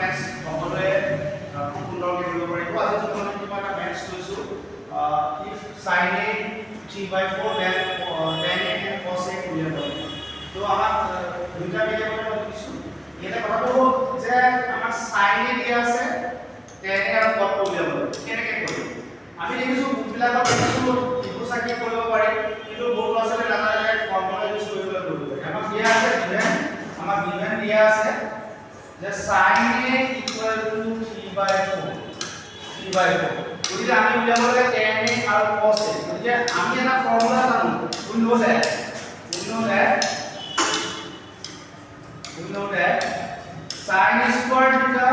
Maths সকলোৱে খুব সুন্দৰকৈ কৰিব পাৰিব। আজি তোমালোকে কিবা এটা মেথছ লৈছোঁ, if sin a 3/4 then tan a and cos a উলিয়াব লাগিব। তো আমাক দুইটা ভেৰিয়েবল দিছোঁ। ইয়াতে কথাটো হ'ল যে আমাৰ sin a দিয়া আছে, tan a আৰু cos a উলিয়াব লাগিব। কেনেকৈ কৰিম? আমি দেখিছোঁ বুকবিলাকত দেখিছোঁ ইটো চাকি কৰিব পাৰি, কিন্তু বহুত ল'ৰা ছোৱালীয়ে নাজানে ফৰ্মুলা ইউজ কৰিবলৈ কৰিব পাৰি। আমাক দিয়া আছে গিভেন দিয়া আছে যে sin a equal to 3/4 গতিকে আমি উলিয়াব লাগে tan a আৰু cos a। গতিকে আমি এটা ফৰ্মুলা জানো, we know that sin square theta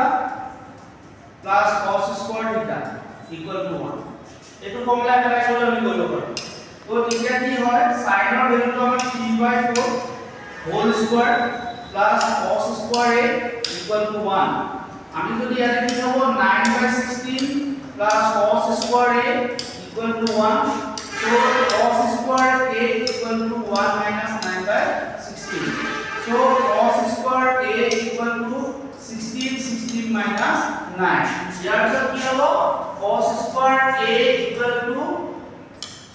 plus cos square theta equal to 1 এইটো ফৰ্মুলা এপ্লাই কৰি আমি কৰিব পাৰোঁ। তো তেতিয়া কি হয়, sin ৰ ভ্যালুটো আমাৰ 3/4 whole square plus cos square a equal to 1 আমি যদি ইয়াতে কি হ'ব 9/16 plus cos square a equal to 1 so cos square a equal to 1 minus 9/16 so cos square a equal to 16 minus 9 ইয়াৰ পিছত কি হ'ব cos square a equal to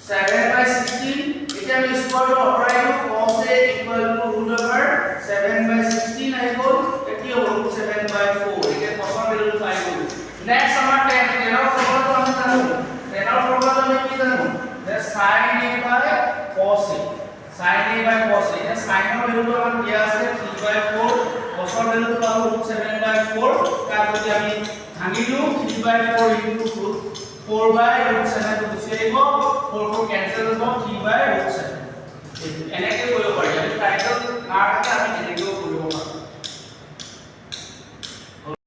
7/16 এটা আমি স্কয়ারটো অপৰাই কৰো cos a equal to root over 7/16 আহি গ'ল এটি হ'ব root 7/4 এটা cos এর ভ্যালু পাই গ'ল নেক্সট আমাৰ 10 এর ফর্মুলাটো আমি জানো 10 এর ফর্মুলাটো আমি কি জানো যে sin a by cos a এটা sin এর ভ্যালুটো আমাৰ দিয়া আছে 3/4 cos এর ভ্যালুটো পাবো root 7/4 তার যদি আমি ভাঙি দিও 3/4 into 4/√7 to গুছি আহিব 4 4 ক্যান্সেল হ'ব 3/√7 এনেকৈ কৰিব